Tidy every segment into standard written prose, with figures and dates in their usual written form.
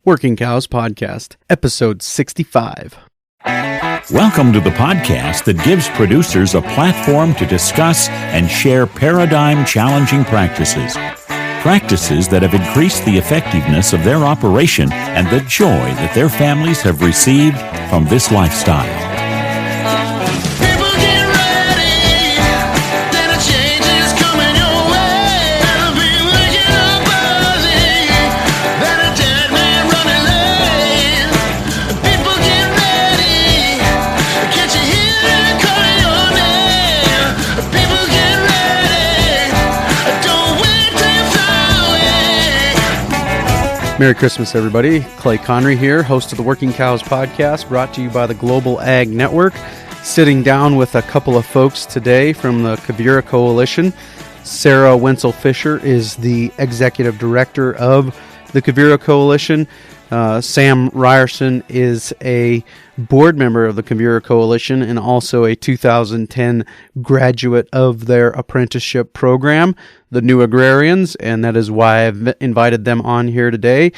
Working Cows Podcast, Episode 65. Welcome to the podcast that gives producers a platform to discuss and share paradigm-challenging practices. Practices that have increased the effectiveness of their operation and the joy that their families have received from this lifestyle. Merry Christmas, everybody. Clay Conry here, host of the Working Cows Podcast, brought to you by the Global Ag Network. Sitting down with a couple of folks today from the Quivira Coalition. Sarah Wentzel-Fisher is the executive director of the Quivira Coalition. Sam Ryerson is a board member of the Quivira Coalition and also a 2010 graduate of their apprenticeship program, the New Agrarians, and that is why I've invited them on here today.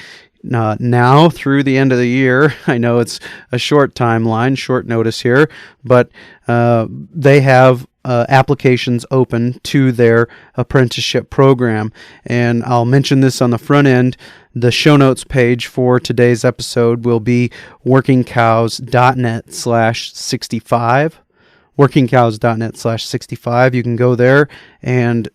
Now, through the end of the year, I know it's a short timeline, short notice here, but they have applications open to their apprenticeship program. And I'll mention this on the front end. The show notes page for today's episode will be workingcows.net/65. workingcows.net/65. You can go there and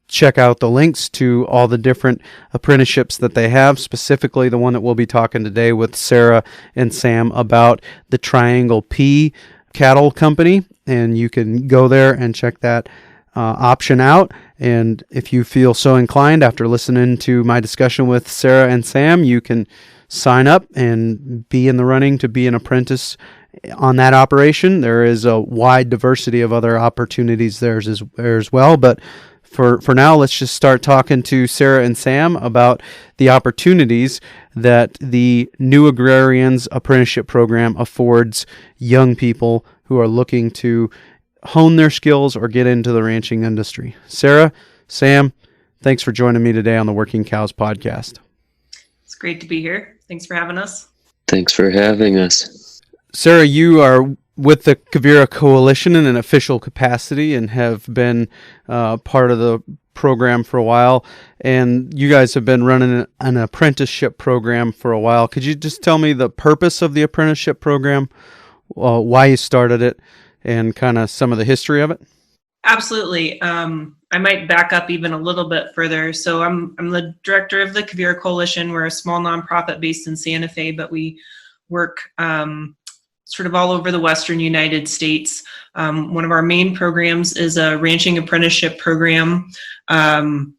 check out the links to all the different apprenticeships that they have, specifically the one that we'll be talking today with Sarah and Sam about the Triangle P Cattle Company. And you can go there and check that option out. And if you feel so inclined after listening to my discussion with Sarah and Sam, you can sign up and be in the running to be an apprentice on that operation. There is a wide diversity of other opportunities there as well. But for now, let's just start talking to Sarah and Sam about the opportunities that the New Agrarians apprenticeship program affords young people who are looking to hone their skills or get into the ranching industry. Sarah, Sam, thanks for joining me today on the Working Cows Podcast. It's great to be here. Thanks for having us. Thanks for having us. Sarah, you are with the Quivira Coalition in an official capacity and have been part of the program for a while, and you guys have been running an apprenticeship program for a while. Could you just tell me the purpose of the apprenticeship program, why you started it, and kind of some of the history of it? Absolutely. I might back up even a little bit further. So I'm the director of the Quivira Coalition. We're a small nonprofit based in Santa Fe, but we work sort of all over the Western United States. One of our main programs is a ranching apprenticeship program. And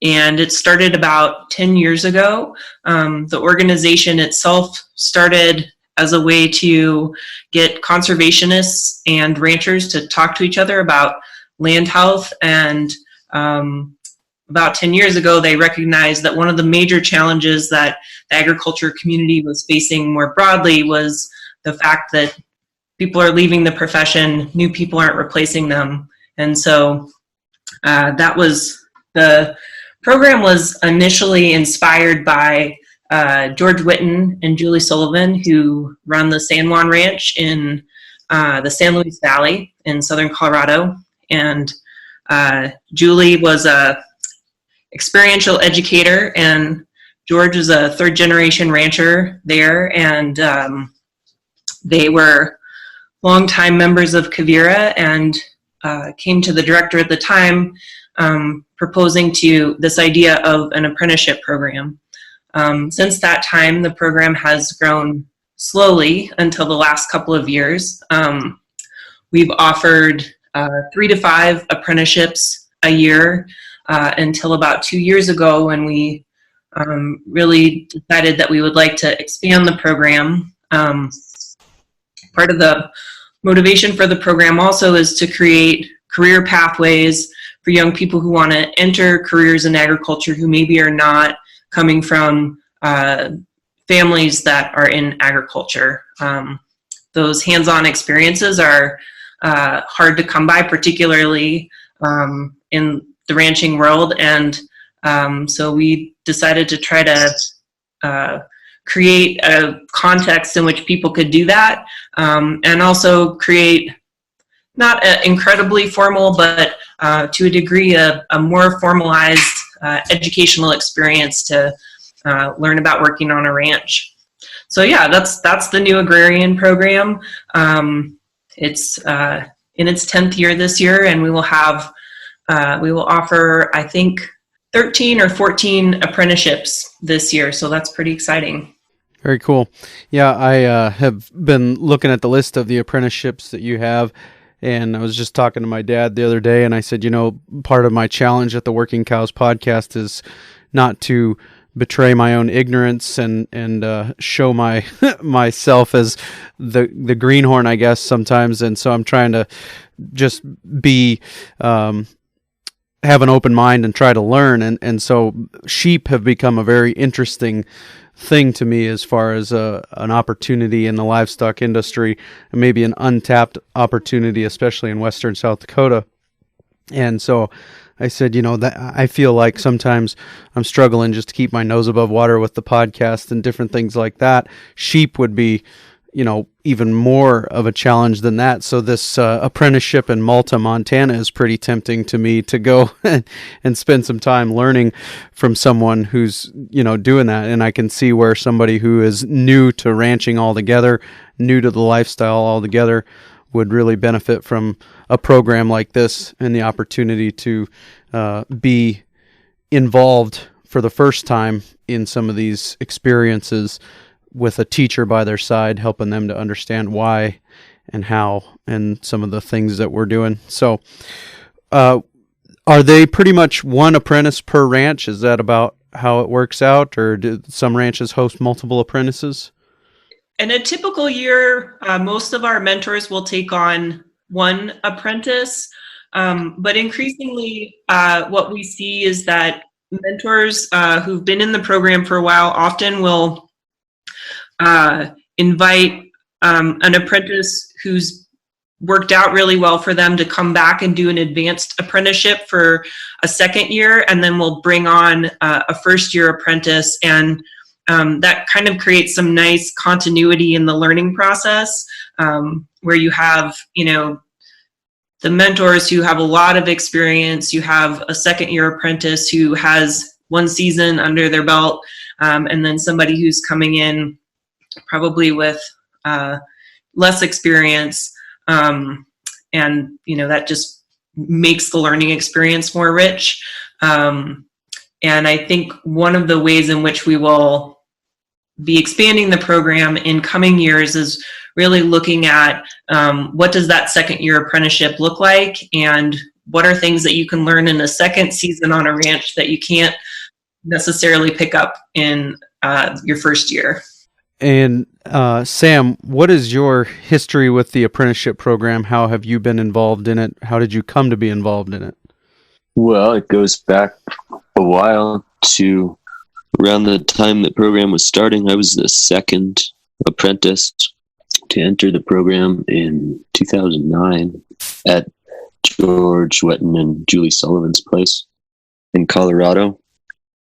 it started about 10 years ago. The organization itself started as a way to get conservationists and ranchers to talk to each other about land health. And about 10 years ago, they recognized that one of the major challenges that the agriculture community was facing more broadly was the fact that people are leaving the profession, new people aren't replacing them. And so the program was initially inspired by George Whitten and Julie Sullivan, who run the San Juan Ranch in the San Luis Valley in southern Colorado. And Julie was a experiential educator, and George is a third-generation rancher there. And they were longtime members of Quivira and came to the director at the time proposing to this idea of an apprenticeship program. Since that time, the program has grown slowly until the last couple of years. We've offered 3 to 5 apprenticeships a year until about 2 years ago when we really decided that we would like to expand the program. Part of the motivation for the program also is to create career pathways for young people who want to enter careers in agriculture who maybe are not coming from families that are in agriculture. Those hands-on experiences are hard to come by, particularly in the ranching world, and so we decided to try to create a context in which people could do that, and also create not an incredibly formal, but to a degree a more formalized educational experience to learn about working on a ranch. So yeah, that's the new agrarian program. It's in its 10th year this year, and we will offer, I think, 13 or 14 apprenticeships this year. So that's pretty exciting. Very cool. Yeah, I have been looking at the list of the apprenticeships that you have, and I was just talking to my dad the other day, and I said, part of my challenge at the Working Cows podcast is not to betray my own ignorance and show myself as the greenhorn, I guess, sometimes. And so I'm trying to just be have an open mind and try to learn. And so sheep have become a very interesting thing to me as far as an opportunity in the livestock industry, and maybe an untapped opportunity, especially in western South Dakota. And so I said, that I feel like sometimes I'm struggling just to keep my nose above water with the podcast and different things like that. Sheep would be, even more of a challenge than that. So this apprenticeship in Malta, Montana is pretty tempting to me to go and spend some time learning from someone who's, doing that. And I can see where somebody who is new to ranching altogether, new to the lifestyle altogether, would really benefit from a program like this and the opportunity to be involved for the first time in some of these experiences with a teacher by their side, helping them to understand why and how and some of the things that we're doing. So are they pretty much one apprentice per ranch? Is that about how it works out, or do some ranches host multiple apprentices? In a typical year, most of our mentors will take on one apprentice, but increasingly what we see is that mentors who've been in the program for a while often will invite an apprentice who's worked out really well for them to come back and do an advanced apprenticeship for a second year, and then we'll bring on a first year apprentice, and that kind of creates some nice continuity in the learning process, where you have, the mentors who have a lot of experience. You have a second year apprentice who has one season under their belt, and then somebody who's coming in probably with less experience, and that just makes the learning experience more rich. And I think one of the ways in which we will be expanding the program in coming years is really looking at what does that second year apprenticeship look like, and what are things that you can learn in a second season on a ranch that you can't necessarily pick up in your first year. And Sam, what is your history with the apprenticeship program? How have you been involved in it? How did you come to be involved in it? Well, it goes back a while to around the time the program was starting. I was the second apprentice to enter the program in 2009 at George Wetton and Julie Sullivan's place in Colorado.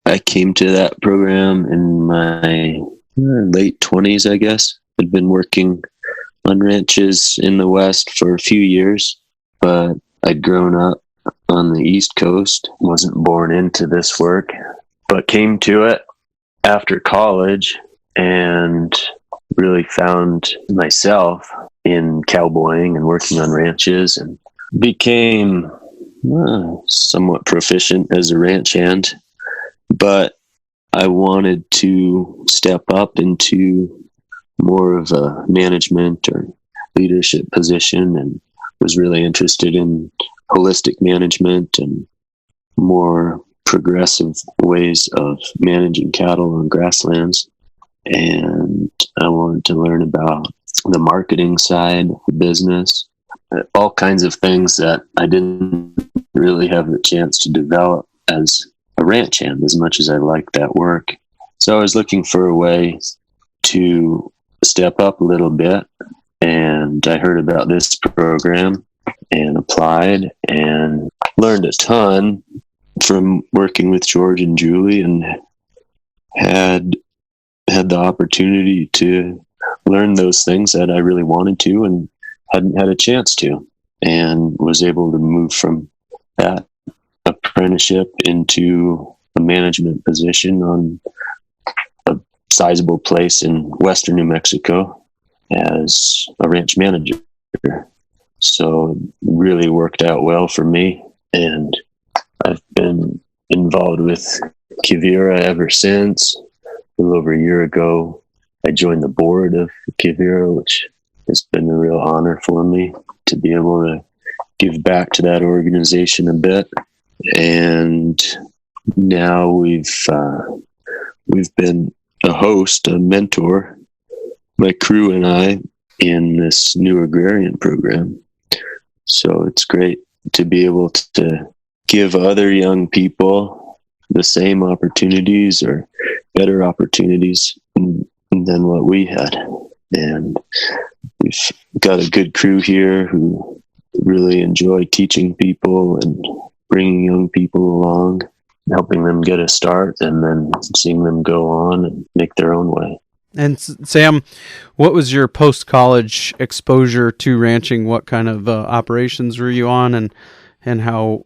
I came to that program in my late 20s, I guess. I'd been working on ranches in the West for a few years, but I'd grown up on the East Coast, wasn't born into this work, but came to it after college and really found myself in cowboying and working on ranches, and became somewhat proficient as a ranch hand. But I wanted to step up into more of a management or leadership position, and was really interested in holistic management and more progressive ways of managing cattle on grasslands. And I wanted to learn about the marketing side of the business, all kinds of things that I didn't really have the chance to develop as a ranch hand, as much as I liked that work. So I was looking for a way to step up a little bit, and I heard about this program and applied and learned a ton from working with George and Julie, and had had the opportunity to learn those things that I really wanted to and hadn't had a chance to, and was able to move from that apprenticeship into a management position on a sizable place in western New Mexico as a ranch manager. So it really worked out well for me, and I've been involved with Quivira ever since. A little over a year ago, I joined the board of Quivira, which has been a real honor for me to be able to give back to that organization a bit. And now we've been a host, a mentor, my crew and I, in this new agrarian program. So it's great to be able to give other young people the same opportunities or better opportunities than what we had. And we've got a good crew here who really enjoy teaching people and bringing young people along, helping them get a start, and then seeing them go on and make their own way. And Sam, what was your post-college exposure to ranching? What kind of operations were you on, and how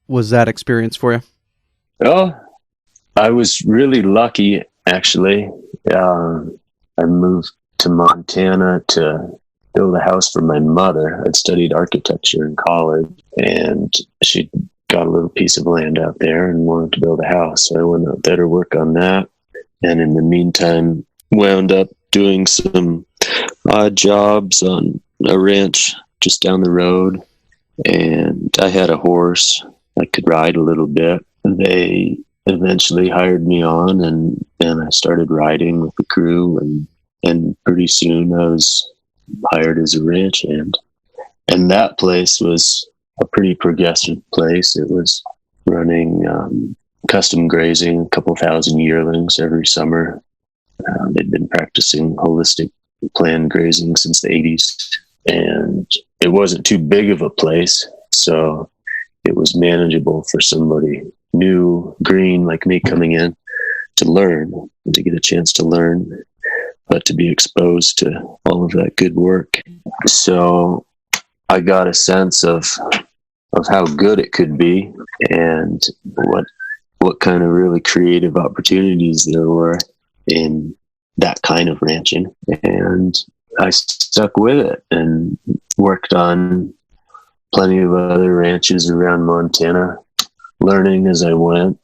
was that experience for you? Oh, I was really lucky, actually. I moved to Montana to build a house for my mother. I'd studied architecture in college, and she got a little piece of land out there and wanted to build a house. So I went out there to work on that. And in the meantime, wound up doing some odd jobs on a ranch just down the road. And I had a horse. I could ride a little bit. They eventually hired me on, and I started riding with the crew, and pretty soon I was hired as a ranch hand. And that place was a pretty progressive place. It was running custom grazing, a couple thousand yearlings every summer. They'd been practicing holistic planned grazing since the 80s, and it wasn't too big of a place, so it was manageable for somebody new, green like me coming in to learn, to get a chance to learn, but to be exposed to all of that good work. So I got a sense of how good it could be, and what kind of really creative opportunities there were in that kind of ranching. And I stuck with it and worked on plenty of other ranches around Montana, learning as I went.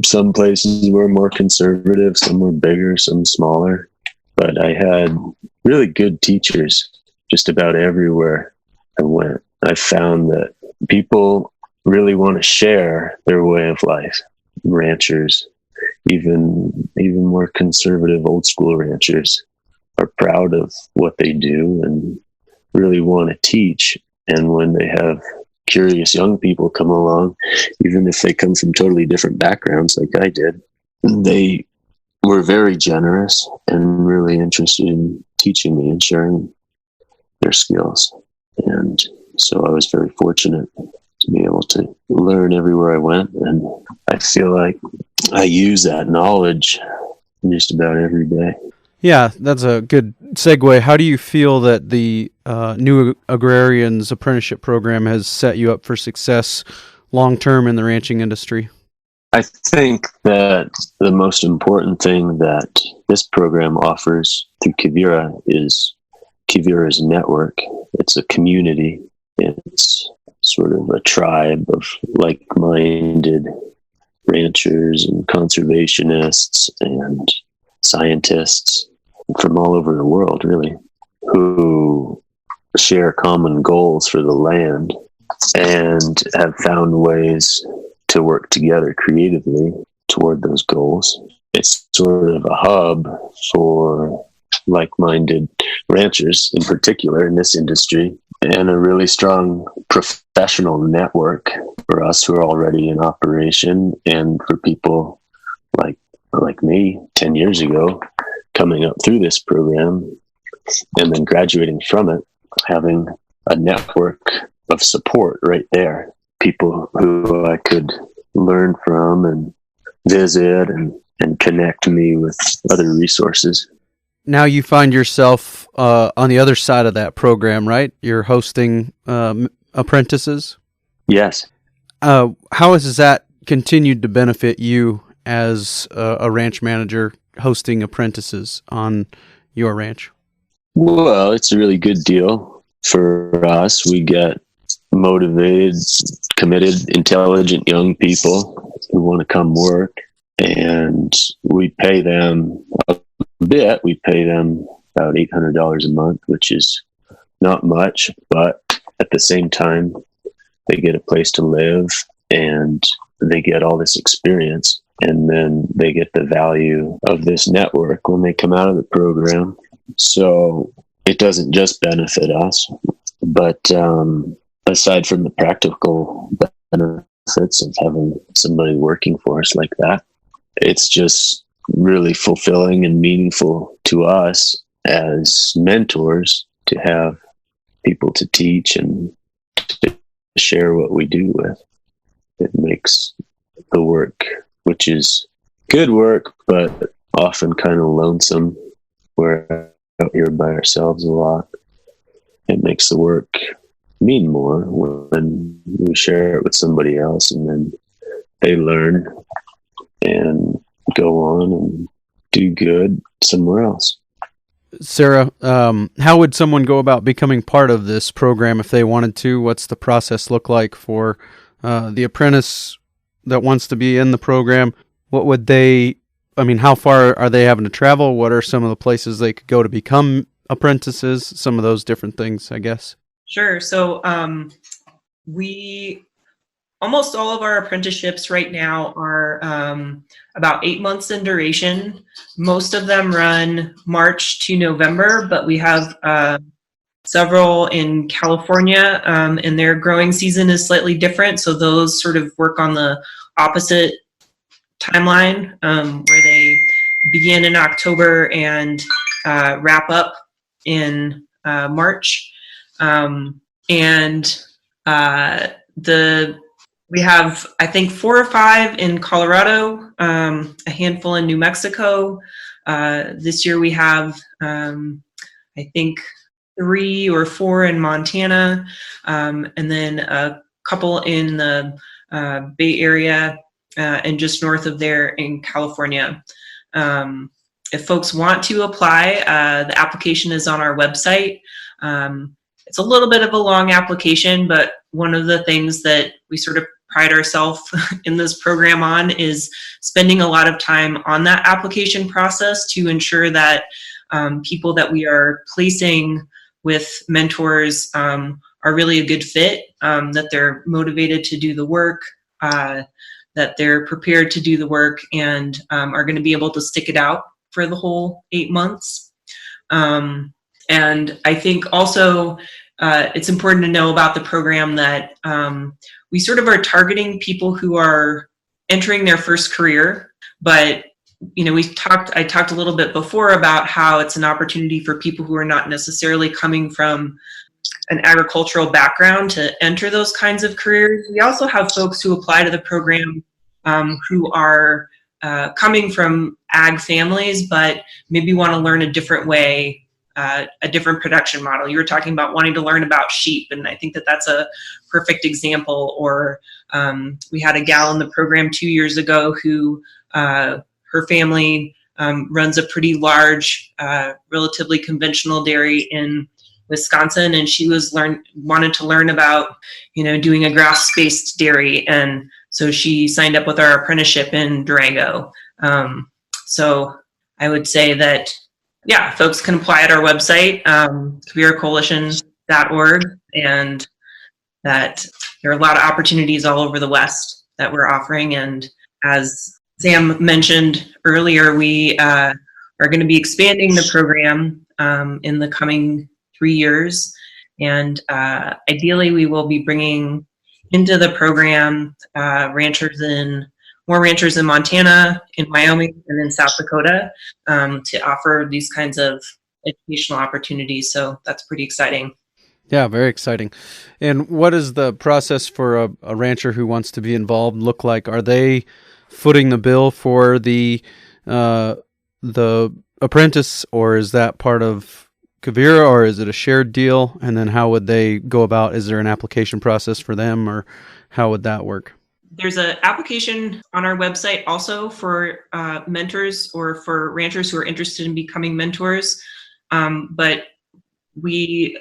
Some places were more conservative, some were bigger, some smaller, but I had really good teachers just about everywhere I went. I found that people really want to share their way of life. Ranchers, even more conservative old school ranchers, are proud of what they do and really want to teach. And when they have curious young people come along, even if they come from totally different backgrounds like I did, they were very generous and really interested in teaching me and sharing their skills. And so I was very fortunate to be able to learn everywhere I went. And I feel like I use that knowledge just about every day. Yeah, that's a good segue. How do you feel that the new Agrarians apprenticeship program has set you up for success long-term in the ranching industry? I think that the most important thing that this program offers through Quivira is Quivira's network. It's a community. It's sort of a tribe of like-minded ranchers and conservationists and scientists from all over the world, really, who share common goals for the land and have found ways to work together creatively toward those goals. It's sort of a hub for like-minded ranchers, in particular in this industry, and a really strong professional network for us who are already in operation, and for people like me 10 years ago coming up through this program and then graduating from it, having a network of support right there, people who I could learn from and visit and and connect me with other resources. Now you find yourself on the other side of that program, right? You're hosting apprentices? Yes. How has that continued to benefit you as a ranch manager hosting apprentices on your ranch? Well, it's a really good deal for us. We get motivated, committed, intelligent young people who want to come work, and we pay them a bit. We pay them about $800 a month, which is not much, but at the same time, they get a place to live and they get all this experience, and then they get the value of this network when they come out of the program. So it doesn't just benefit us, but aside from the practical benefits of having somebody working for us like that, it's just really fulfilling and meaningful to us as mentors to have people to teach and to share what we do with. It makes the work, which is good work, but often kind of lonesome. We're out here by ourselves a lot. It makes the work mean more when we share it with somebody else, and then they learn and go on and do good somewhere else. Sarah, how would someone go about becoming part of this program if they wanted to? What's the process look like for the apprentice that wants to be in the program? What would how far are they having to travel? What are some of the places they could go to become apprentices? Some of those different things, I guess. Sure. So almost all of our apprenticeships right now are about 8 months in duration. Most of them run March to November, but we have several in California, and their growing season is slightly different. So those sort of work on the opposite timeline, where they begin in October and wrap up in March. We have, I think, 4 or 5 in Colorado, a handful in New Mexico. This year we have, I think, 3 or 4 in Montana, and then a couple in the Bay Area and just north of there in California. If folks want to apply, the application is on our website. It's a little bit of a long application, but one of the things that we sort of pride ourselves in this program on is spending a lot of time on that application process to ensure that people that we are placing with mentors are really a good fit, that they're motivated to do the work, that they're prepared to do the work, and are going to be able to stick it out for the whole 8 months. And I think also it's important to know about the program that we sort of are targeting people who are entering their first career, but I talked a little bit before about how it's an opportunity for people who are not necessarily coming from an agricultural background to enter those kinds of careers. We also have folks who apply to the program who are coming from ag families, but maybe want to learn a different way, a different production model. You were talking about wanting to learn about sheep, and I think that that's a perfect example. Or we had a gal in the program 2 years ago who her family runs a pretty large, relatively conventional dairy in Wisconsin, and she wanted to learn about, doing a grass-based dairy, and so she signed up with our apprenticeship in Durango. So I would say that, yeah, folks can apply at our website, quiviracoalition.org, and that there are a lot of opportunities all over the West that we're offering. And as Sam mentioned earlier, we are going to be expanding the program in the coming 3 years. And ideally, we will be bringing into the program more ranchers in Montana, in Wyoming, and in South Dakota to offer these kinds of educational opportunities. So that's pretty exciting. Yeah, very exciting. And what does the process for a rancher who wants to be involved look like? Are they footing the bill for the the apprentice, or is that part of Quivira, or is it a shared deal? And then how would they go about? Is there an application process for them, or how would that work? There's an application on our website also for mentors or for ranchers who are interested in becoming mentors. But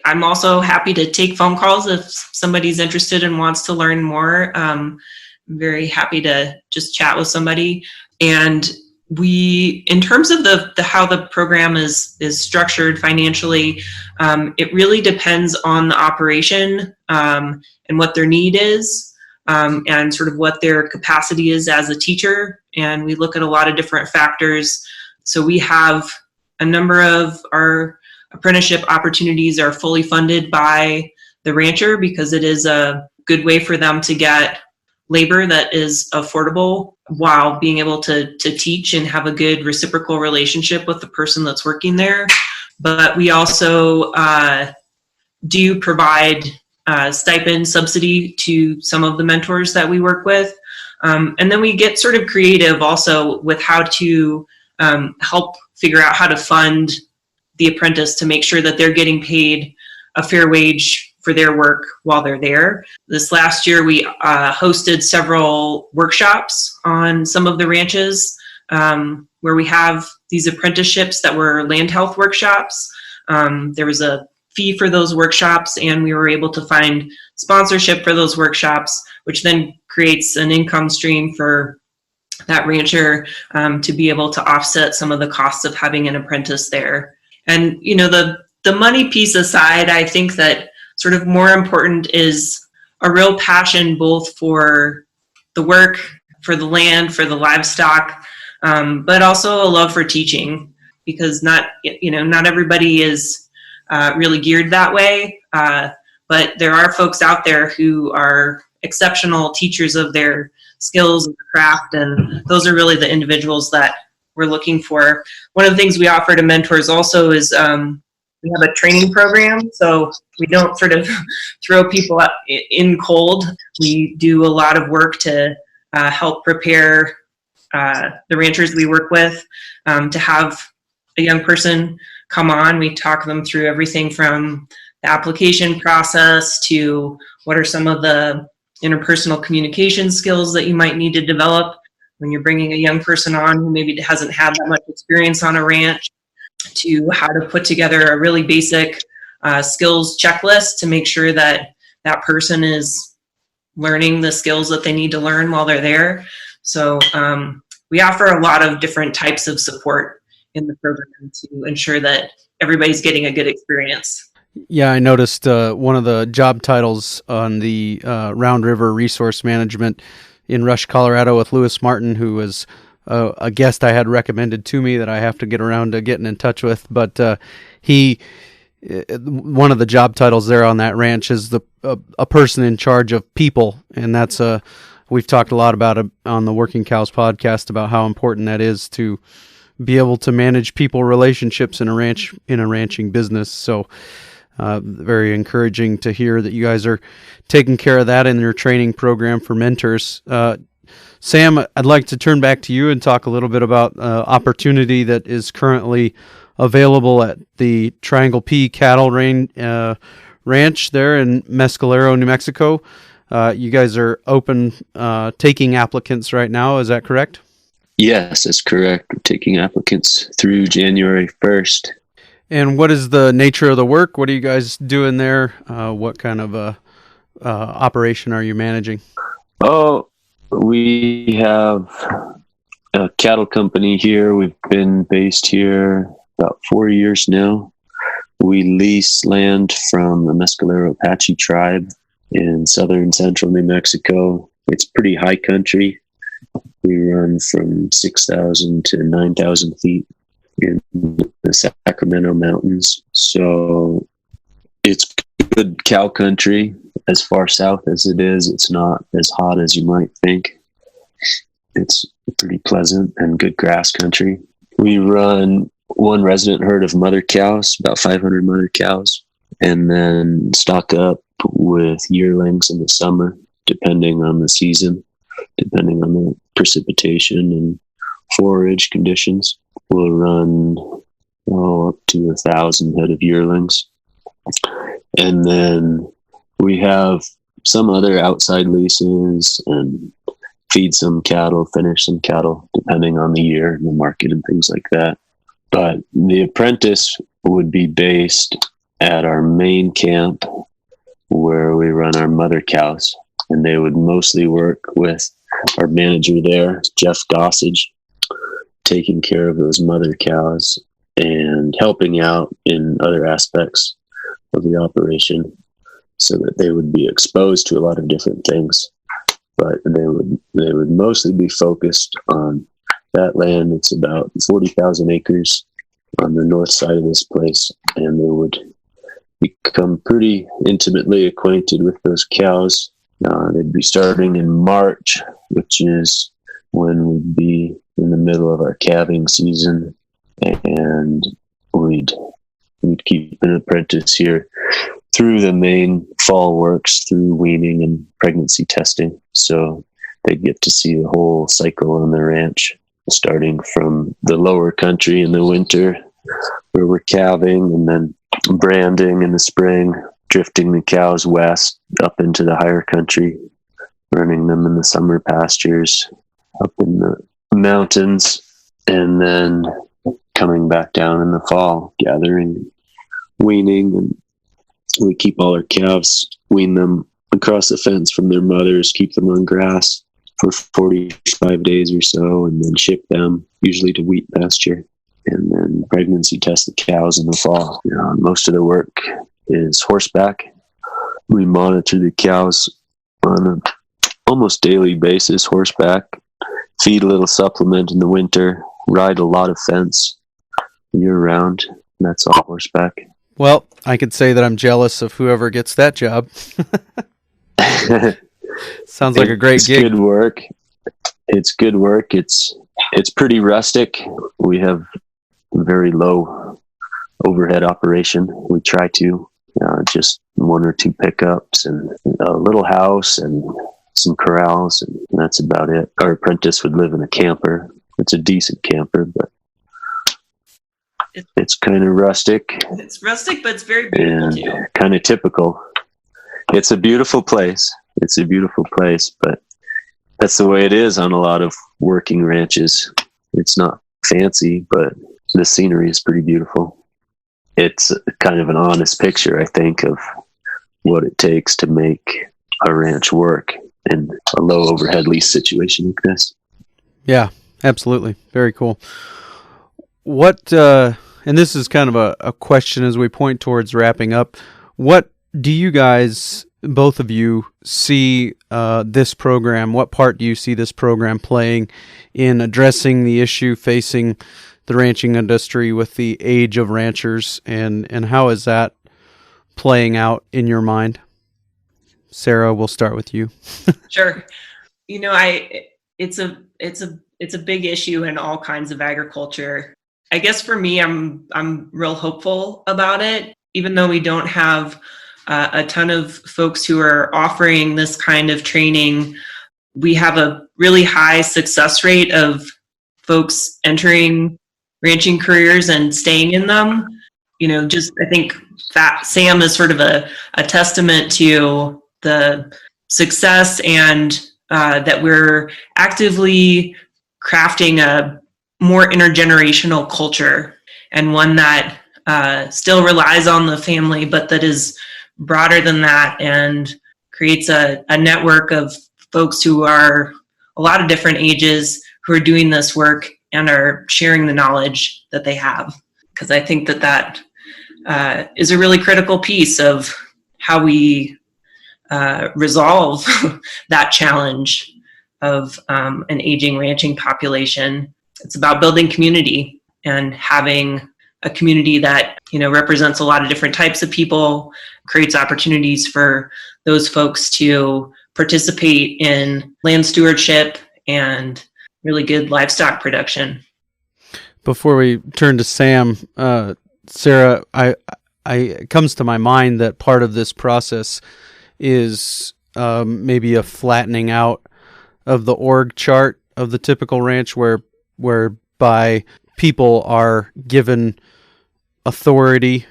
I'm also happy to take phone calls if somebody's interested and wants to learn more. I'm very happy to just chat with somebody. And in terms of the how the program is structured financially, it really depends on the operation and what their need is. And sort of what their capacity is as a teacher. And we look at a lot of different factors. So we have a number of our apprenticeship opportunities are fully funded by the rancher because it is a good way for them to get labor that is affordable while being able to teach and have a good reciprocal relationship with the person that's working there. But we also do provide stipend subsidy to some of the mentors that we work with. And then we get sort of creative also with how to help figure out how to fund the apprentice to make sure that they're getting paid a fair wage for their work while they're there. This last year, we hosted several workshops on some of the ranches where we have these apprenticeships that were land health workshops. There was a fee for those workshops, and we were able to find sponsorship for those workshops, which then creates an income stream for that rancher to be able to offset some of the costs of having an apprentice there. And the money piece aside, I think that sort of more important is a real passion both for the work, for the land, for the livestock, but also a love for teaching, because not everybody is really geared that way. But there are folks out there who are exceptional teachers of their skills and craft, and those are really the individuals that we're looking for. One of the things we offer to mentors also is we have a training program, so we don't sort of throw people up in cold. We do a lot of work to help prepare the ranchers we work with to have a young person come on. We talk them through everything from the application process to what are some of the interpersonal communication skills that you might need to develop when you're bringing a young person on who maybe hasn't had that much experience on a ranch, to how to put together a really basic skills checklist to make sure that that person is learning the skills that they need to learn while they're there. So we offer a lot of different types of support in the program to ensure that everybody's getting a good experience. Yeah, I noticed one of the job titles on the Round River Resource Management in Rush, Colorado, with Lewis Martin, who was a guest I had recommended to me that I have to get around to getting in touch with. But one of the job titles there on that ranch is a person in charge of people, and that's we've talked a lot about it on the Working Cows podcast about how important that is to be able to manage people relationships in a ranching business. So very encouraging to hear that you guys are taking care of that in your training program for mentors. Sam, I'd like to turn back to you and talk a little bit about opportunity that is currently available at the Triangle P Cattle Ranch there in Mescalero, New Mexico. You guys are open, taking applicants right now. Is that correct? Yes, that's correct. We're taking applicants through January 1st. And what is the nature of the work? What are you guys doing there? What kind of operation are you managing? Oh, we have a cattle company here. We've been based here about 4 years now. We lease land from the Mescalero Apache tribe in southern central New Mexico. It's pretty high country. We run from 6,000 to 9,000 feet in the Sacramento Mountains. So it's good cow country. As far south as it is, it's not as hot as you might think. It's pretty pleasant and good grass country. We run one resident herd of mother cows, about 500 mother cows, and then stock up with yearlings in the summer, depending on the season, depending on the precipitation and forage conditions. We'll run up to 1,000 head of yearlings. And then we have some other outside leases and feed some cattle, finish some cattle, depending on the year and the market and things like that. But the apprentice would be based at our main camp where we run our mother cows. And they would mostly work with our manager there, Jeff Gossage, taking care of those mother cows and helping out in other aspects of the operation so that they would be exposed to a lot of different things. But they would mostly be focused on that land. It's about 40,000 acres on the north side of this place, and they would become pretty intimately acquainted with those cows. They'd be starting in March, which is when we'd be in the middle of our calving season, and we'd keep an apprentice here through the main fall works, through weaning and pregnancy testing. So they'd get to see the whole cycle on the ranch, starting from the lower country in the winter, where we're calving, and then branding in the spring, drifting the cows west up into the higher country, running them in the summer pastures up in the mountains, and then coming back down in the fall, gathering, weaning, and we keep all our calves, wean them across the fence from their mothers, keep them on grass for 45 days or so, and then ship them usually to wheat pasture, and then pregnancy test the cows in the fall. Most of the work is horseback. We monitor the cows on an almost daily basis, horseback, feed a little supplement in the winter, ride a lot of fence year round. That's all horseback. Well, I could say that I'm jealous of whoever gets that job. Sounds like a great gig. It's good work. It's good work. It's pretty rustic. We have very low overhead operation. We try to just one or two pickups and a little house and some corrals, and that's about it. Our apprentice would live in a camper. It's a decent camper, but it's kind of rustic. It's rustic, but it's very beautiful too. Kind of typical. It's a beautiful place. But that's the way it is on a lot of working ranches. It's not fancy, but the scenery is pretty beautiful. It's kind of an honest picture, I think, of what it takes to make a ranch work in a low overhead lease situation like this. Yeah, absolutely. Very cool. What, and this is kind of a question as we point towards wrapping up, what do you guys, both of you, see this program, what part do you see this program playing in addressing the issue facing the ranching industry with the age of ranchers, and how is that playing out in your mind? Sarah, we'll start with you. Sure. It's a big issue in all kinds of agriculture. I guess for me, I'm real hopeful about it, even though we don't have a ton of folks who are offering this kind of training. We have a really high success rate of folks entering ranching careers and staying in them. I think that Sam is sort of a testament to the success, and that we're actively crafting a more intergenerational culture, and one that still relies on the family, but that is broader than that and creates a network of folks who are a lot of different ages who are doing this work and are sharing the knowledge that they have. Because I think that is a really critical piece of how we resolve that challenge of an aging ranching population. It's about building community and having a community that represents a lot of different types of people, creates opportunities for those folks to participate in land stewardship and really good livestock production. Before we turn to Sam, Sarah, it comes to my mind that part of this process is maybe a flattening out of the org chart of the typical ranch, where whereby people are given authority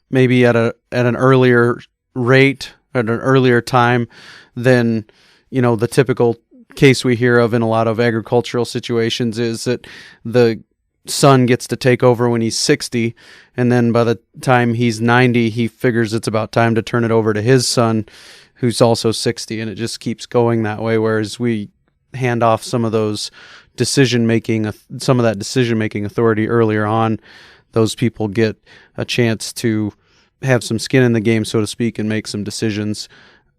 maybe at an earlier rate, at an earlier time than, the typical case we hear of in a lot of agricultural situations is that the son gets to take over when he's 60, and then by the time he's 90, he figures it's about time to turn it over to his son, who's also 60, and it just keeps going that way, whereas we hand off some of that decision-making authority earlier on. Those people get a chance to have some skin in the game, so to speak, and make some decisions,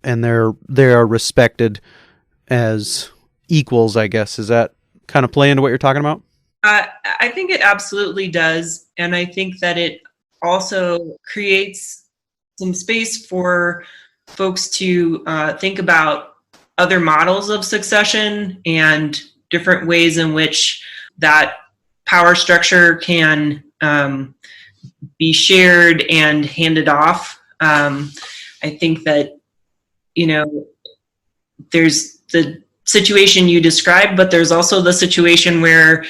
and they are respected as equals, I guess. Does that kind of play into what you're talking about? I think it absolutely does, and I think that it also creates some space for folks to think about other models of succession and different ways in which that power structure can be shared and handed off. I think that, there's the situation you described, but there's also the situation where,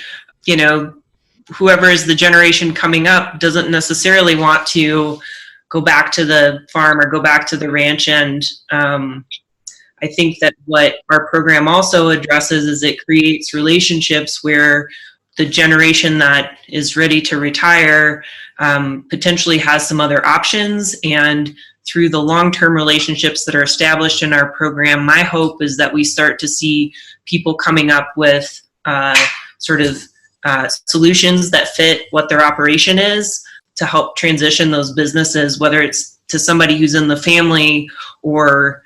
whoever is the generation coming up doesn't necessarily want to go back to the farm or go back to the ranch. And I think that what our program also addresses is it creates relationships where the generation that is ready to retire potentially has some other options. And through the long-term relationships that are established in our program, my hope is that we start to see people coming up with solutions that fit what their operation is to help transition those businesses, whether it's to somebody who's in the family or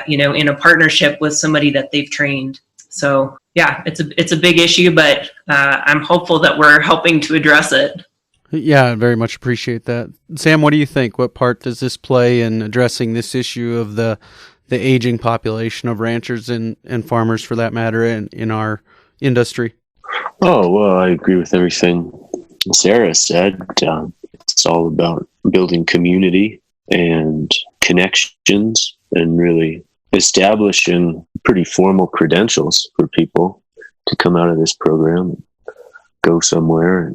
in a partnership with somebody that they've trained. So yeah, it's a big issue, but I'm hopeful that we're helping to address it. Yeah, I very much appreciate that. Sam, what do you think? What part does this play in addressing this issue of the aging population of ranchers and farmers, for that matter, in our industry? Oh, well, I agree with everything Sarah said. It's all about building community and connections and really establishing pretty formal credentials for people to come out of this program and go somewhere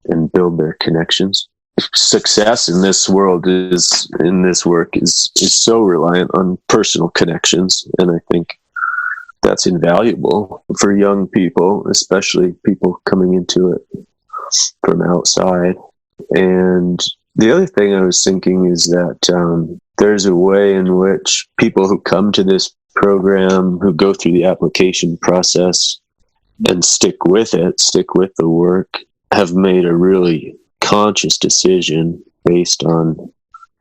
and build their connections. Success in this world in this work is so reliant on personal connections, and I think that's invaluable for young people, especially people coming into it from outside. And the other thing I was thinking is that there's a way in which people who come to this program, who go through the application process and stick with the work, have made a really conscious decision based on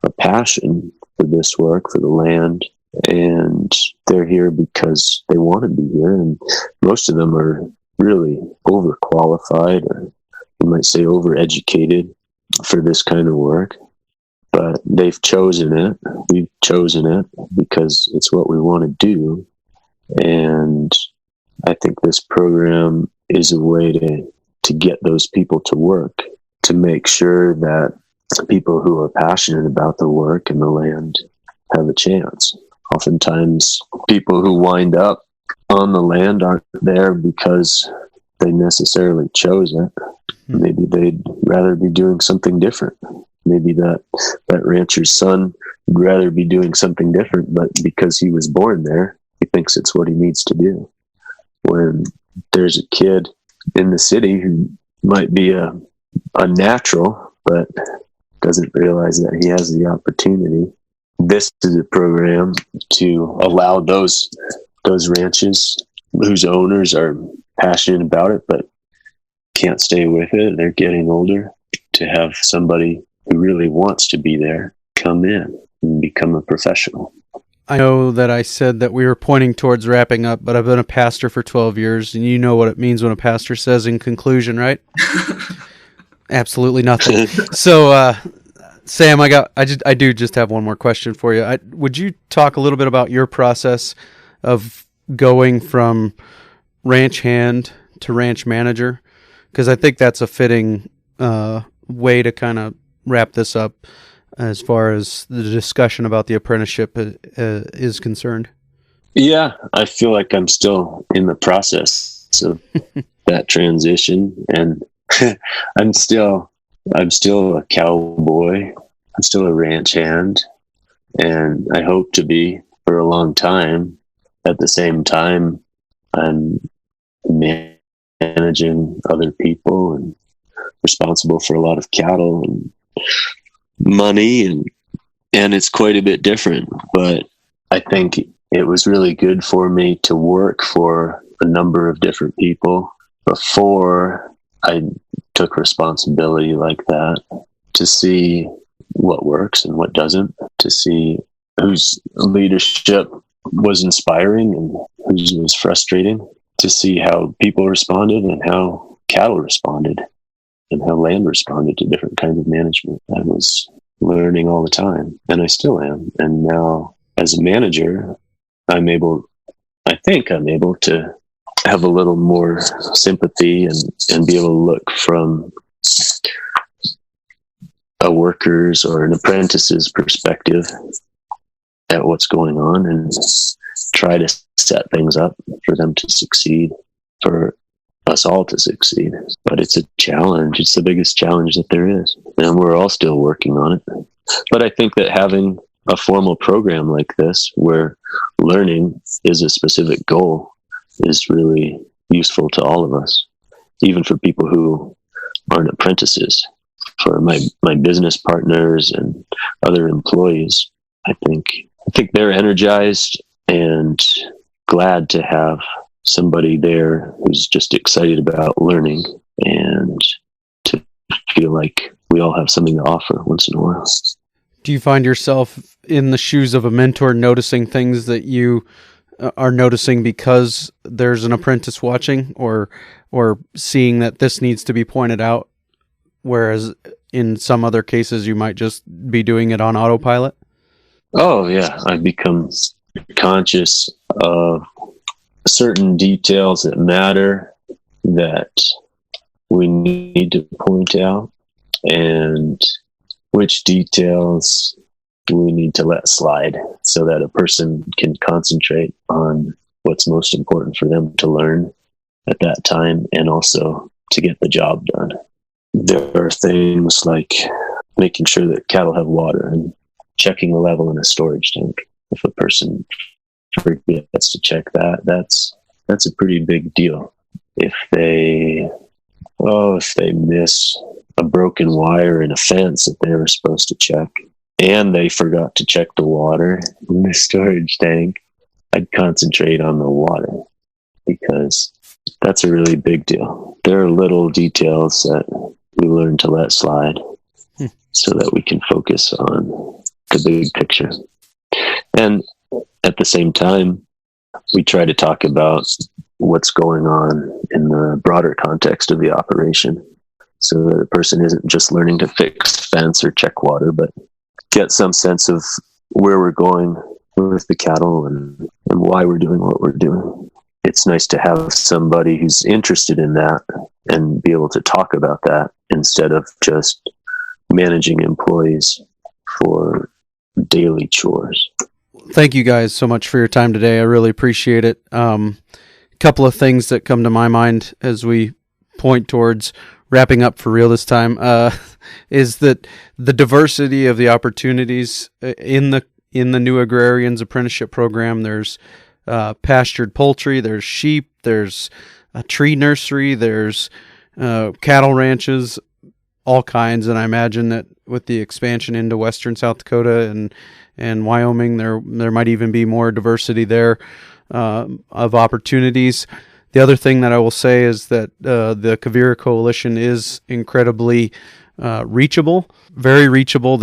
a passion for this work, for the land, and they're here because they want to be here. And most of them are really overqualified, or you might say overeducated for this kind of work, but they've chosen it. We've chosen it because it's what we want to do. And I think this program is a way to get those people to work, to make sure that people who are passionate about the work and the land have a chance. Oftentimes, people who wind up on the land aren't there because they necessarily chose it. Maybe they'd rather be doing something different. Maybe that rancher's son would rather be doing something different, but because he was born there, he thinks it's what he needs to do. When there's a kid in the city who might be a natural, but doesn't realize that he has the opportunity. This is a program to allow those ranches whose owners are passionate about it, but can't stay with it. They're getting older, to have somebody who really wants to be there come in and become a professional. I know that I said that we were pointing towards wrapping up, but I've been a pastor for 12 years, and you know what it means when a pastor says in conclusion, right? Absolutely nothing. So, Sam, I do just have one more question for you. Would you talk a little bit about your process of going from ranch hand to ranch manager? Because I think that's a fitting way to kind of wrap this up as far as the discussion about the apprenticeship is concerned. Yeah, I feel like I'm still in the process of that transition, and I'm still a cowboy. I'm still a ranch hand, and I hope to be for a long time. At the same time, I'm managing other people and responsible for a lot of cattle and money, and it's quite a bit different. But I think it was really good for me to work for a number of different people before I took responsibility like that, to see what works and what doesn't, to see whose leadership was inspiring and whose was frustrating, to see how people responded and how cattle responded and how land responded to different kinds of management. I was learning all the time, and I still am. And now as a manager, I think I'm able to have a little more sympathy and be able to look from a worker's or an apprentice's perspective at what's going on and try to set things up for them to succeed, for us all to succeed. But it's a challenge. It's the biggest challenge that there is, and we're all still working on it. But I think that having a formal program like this, where learning is a specific goal, is really useful to all of us, even for people who aren't apprentices. For my business partners and other employees, I think they're energized and glad to have somebody there who's just excited about learning, and to feel like we all have something to offer once in a while. Do you find yourself in the shoes of a mentor, noticing things that you are noticing because there's an apprentice watching, or seeing that this needs to be pointed out, whereas in some other cases you might just be doing it on autopilot? Oh yeah, I've become conscious of certain details that matter, that we need to point out, and which details we need to let slide, so that a person can concentrate on what's most important for them to learn at that time, and also to get the job done. There are things like making sure that cattle have water and checking the level in a storage tank. If a person forgets to check that, that's a pretty big deal. If they miss a broken wire in a fence that they were supposed to check, and they forgot to check the water in the storage tank, I'd concentrate on the water, because that's a really big deal. There are little details that we learn to let slide so that we can focus on the big picture. And at the same time, we try to talk about what's going on in the broader context of the operation, so that a person isn't just learning to fix fence or check water, but get some sense of where we're going with the cattle and why we're doing what we're doing. It's nice to have somebody who's interested in that and be able to talk about that, instead of just managing employees for daily chores. Thank you guys so much for your time today. I really appreciate it. Couple of things that come to my mind as we point towards wrapping up for real this time, is that the diversity of the opportunities in the new Agrarians Apprenticeship program. There's pastured poultry, there's sheep, there's a tree nursery, there's cattle ranches, all kinds. And I imagine that with the expansion into western South Dakota and Wyoming, there might even be more diversity there of opportunities. The other thing that I will say is that the Quivira Coalition is incredibly reachable, very reachable.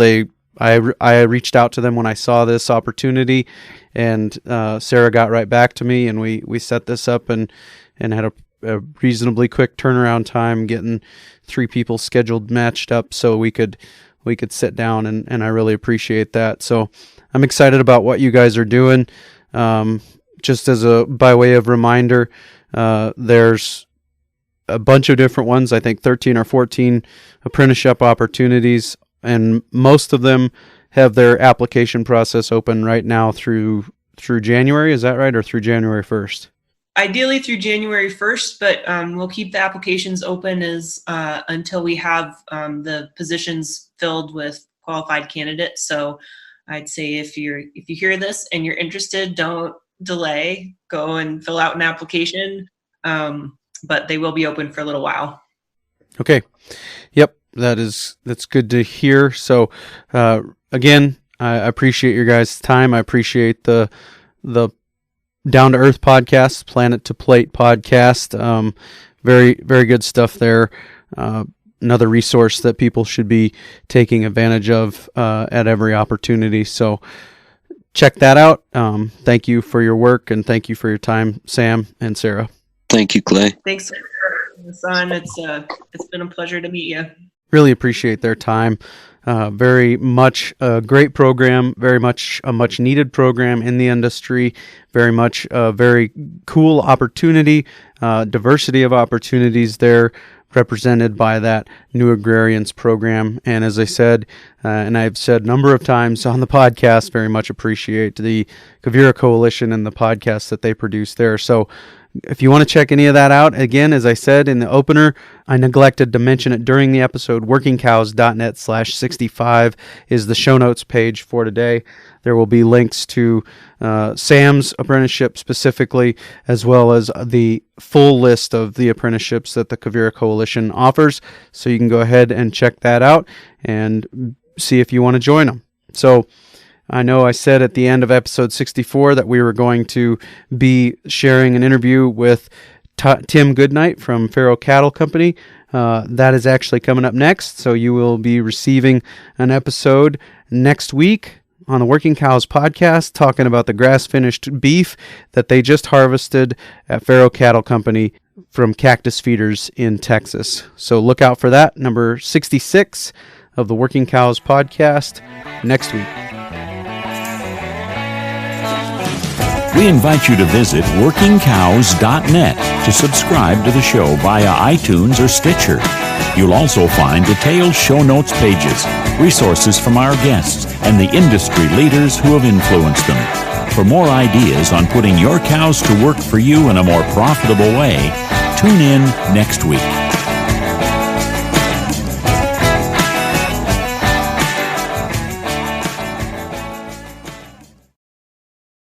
I reached out to them when I saw this opportunity, and Sarah got right back to me, and we set this up and had a reasonably quick turnaround time, getting 3 people scheduled, matched up, so we could sit down, and I really appreciate that. So I'm excited about what you guys are doing. Just as by way of reminder, there's a bunch of different ones, I think 13 or 14 apprenticeship opportunities, and most of them have their application process open right now through January. Is that right? Or through January 1st? ideally through January 1st, but we'll keep the applications open until we have the positions filled with qualified candidates. So I'd say if you hear this and you're interested, don't delay. Go and fill out an application, but they will be open for a little while. Okay. Yep, that's good to hear. So again, I appreciate your guys' time. I appreciate the Down to Earth podcast, Planet to Plate podcast. Very, very good stuff there. Another resource that people should be taking advantage of at every opportunity. So check that out. Thank you for your work, and thank you for your time, Sam and Sarah. Thank you, Clay. Thanks for having us on. It's been a pleasure to meet you. Really appreciate their time. Very much a great program, very much a much needed program in the industry, very much a very cool opportunity, diversity of opportunities there represented by that new Agrarians program. And as I said, and I've said a number of times on the podcast, very much appreciate the Quivira Coalition and the podcast that they produce there. So if you want to check any of that out, again, as I said in the opener, I neglected to mention it during the episode, workingcows.net/65 is the show notes page for today. There will be links to Sam's apprenticeship specifically, as well as the full list of the apprenticeships that the Quivira Coalition offers. So you can go ahead and check that out and see if you want to join them. So I know I said at the end of episode 64 that we were going to be sharing an interview with Tim Goodnight from Faro Cattle Company. That is actually coming up next, so you will be receiving an episode next week on the Working Cows podcast talking about the grass-finished beef that they just harvested at Faro Cattle Company from Cactus Feeders in Texas. So look out for that, number 66 of the Working Cows podcast next week. We invite you to visit workingcows.net to subscribe to the show via iTunes or Stitcher. You'll also find detailed show notes pages, resources from our guests, and the industry leaders who have influenced them. For more ideas on putting your cows to work for you in a more profitable way, tune in next week.